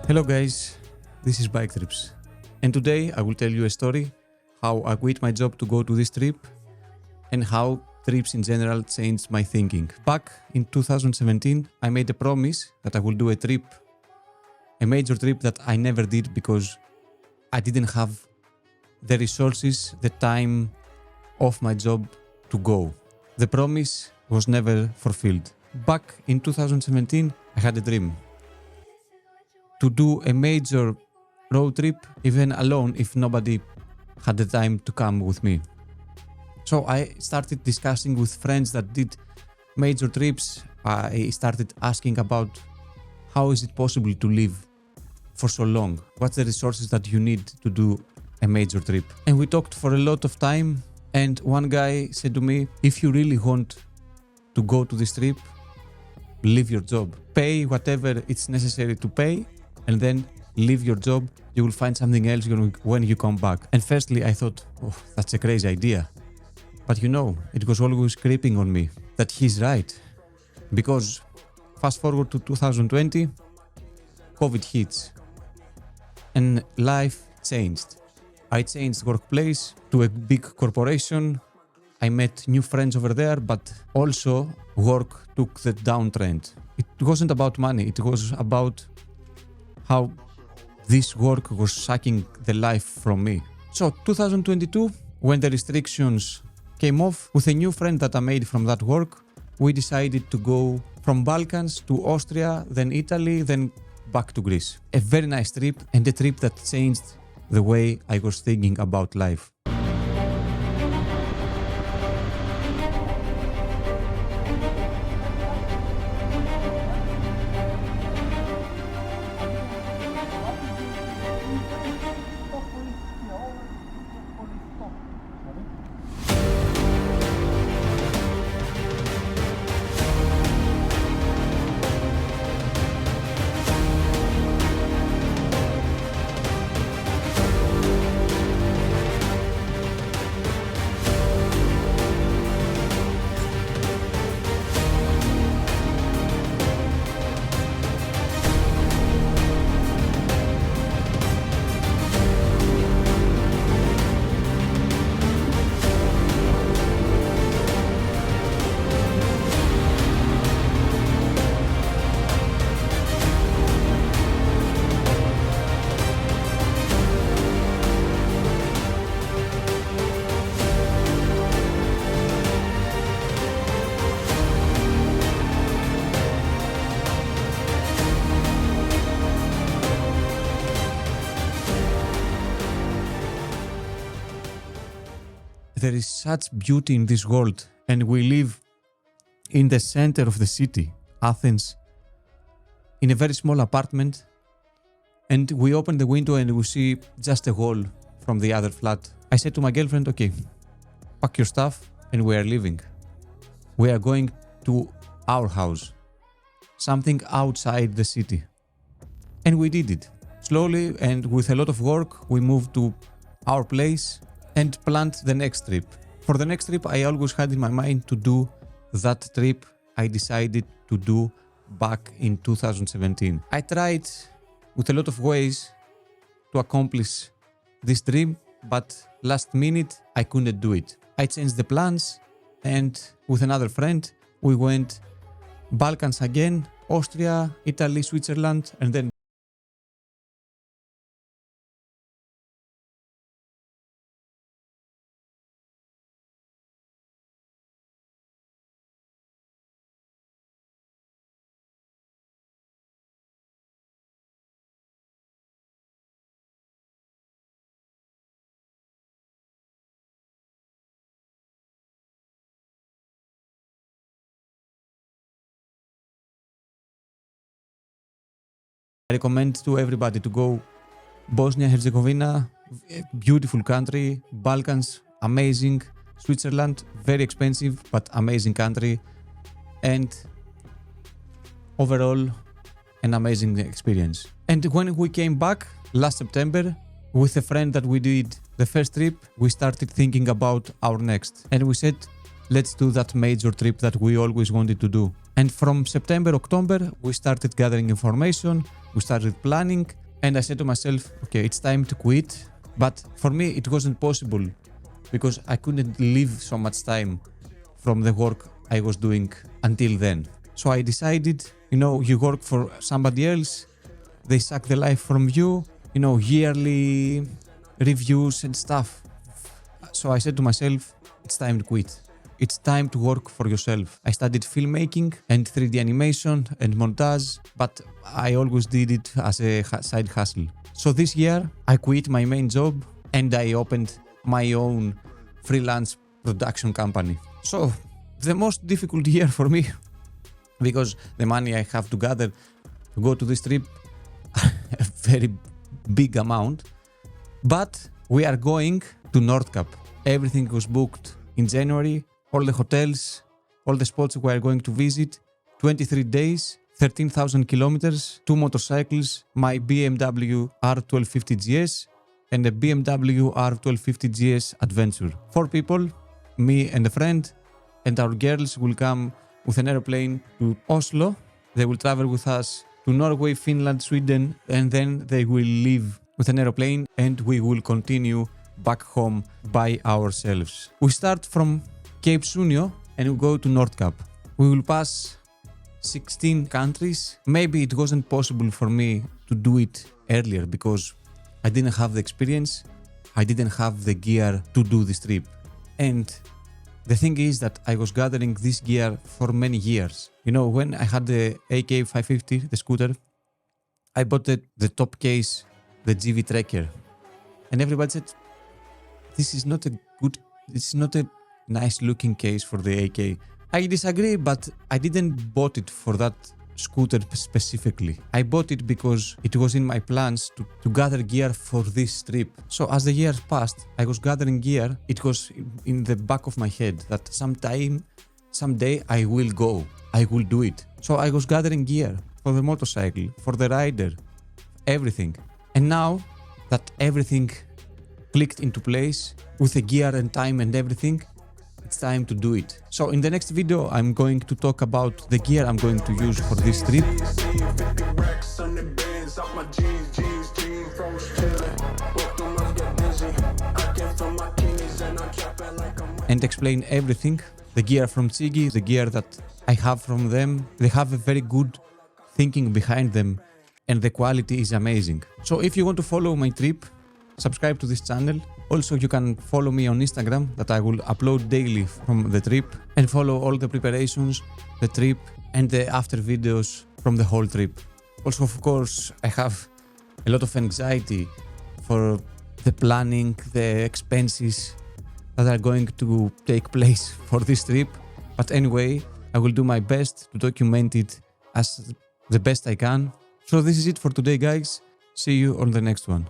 Hello guys, this is Biketrips, and today I will tell you a story how I quit my job to go to this trip and how trips in general changed my thinking. Back in 2017, I made a promise that I will do a major trip that I never did because I didn't have the resources, the time of my job to go. The promise was never fulfilled. Back in 2017, I had a dream to do a major road trip, even alone if nobody had the time to come with me. So I started discussing with friends that did major trips. I started asking about how is it possible to live for so long? What's the resources that you need to do a major trip? And we talked for a lot of time, and one guy said to me, if you really want to go to this trip, leave your job. Pay whatever it's necessary to pay, and then leave your job. You will find something else when you come back. And firstly, I thought, oh, that's a crazy idea. But you know, it was always creeping on me that he's right. Because fast forward to 2020, COVID hits and life changed. I changed workplace to a big corporation. I met new friends over there, but also work took the downtrend. It wasn't about money, it was about how this work was sucking the life from me. So 2022, when the restrictions came off, with a new friend that I made from that work, we decided to go from Balkans to Austria, then Italy, then back to Greece. A very nice trip, and a trip that changed the way I was thinking about life. There is such beauty in this world, and we live in the center of the city, Athens, in a very small apartment, and we open the window and we see just a wall from the other flat. I said to my girlfriend, okay, pack your stuff and we are leaving. We are going to our house, something outside the city. And we did it. Slowly and with a lot of work, we moved to our place and planned the next trip. For the next trip, I always had in my mind to do that trip I decided to do back in 2017. I tried with a lot of ways to accomplish this dream, but last minute I couldn't do it. I changed the plans, and with another friend, we went Balkans again, Austria, Italy, Switzerland, and then I recommend to everybody to go Bosnia-Herzegovina, beautiful country, Balkans, amazing, Switzerland, very expensive but amazing country, and overall an amazing experience. And when we came back last September, with a friend that we did the first trip, we started thinking about our next. And we said, let's do that major trip that we always wanted to do. And from September, October, we started gathering information, we started planning, And I said to myself, okay, it's time to quit. But for me, it wasn't possible because I couldn't leave so much time from the work I was doing until then. So I decided, you work for somebody else, they suck the life from you, yearly reviews and stuff. So I said to myself, it's time to quit. It's time to work for yourself. I studied filmmaking and 3D animation and montage, but I always did it as a side hustle. So this year, I quit my main job and I opened my own freelance production company. So the most difficult year for me, because the money I have to gather to go to this trip, a very big amount. But we are going to North Cap. Everything was booked in January. All the hotels, all the spots we are going to visit, 23 days, 13,000 kilometers, 2 motorcycles, my BMW R1250 GS and a BMW R1250 GS Adventure. 4 people, me and a friend, and our girls will come with an airplane to Oslo. They will travel with us to Norway, Finland, Sweden, and then they will leave with an airplane and we will continue back home by ourselves. We start from Cape Sunio and we go to North Cap. We will pass 16 countries. Maybe it wasn't possible for me to do it earlier because I didn't have the experience. I didn't have the gear to do this trip. And the thing is that I was gathering this gear for many years. When I had the AK550, the scooter, I bought the top case, the GV Trekker. And everybody said, this is not a nice looking case for the AK. I disagree, but I didn't bought it for that scooter specifically. I bought it because it was in my plans to gather gear for this trip. So as the years passed, I was gathering gear. It was in the back of my head that someday I will go. I will do it. So I was gathering gear for the motorcycle, for the rider, everything. And now that everything clicked into place with the gear and time and everything, it's time to do it. So in the next video, I'm going to talk about the gear I'm going to use for this trip. And explain everything. The gear from Chigi, the gear that I have from them. They have a very good thinking behind them and the quality is amazing. So if you want to follow my trip, subscribe to this channel. Also, you can follow me on Instagram that I will upload daily from the trip and follow all the preparations, the trip and the after videos from the whole trip. Also, of course, I have a lot of anxiety for the planning, the expenses that are going to take place for this trip. But anyway, I will do my best to document it as the best I can. So this is it for today, guys. See you on the next one.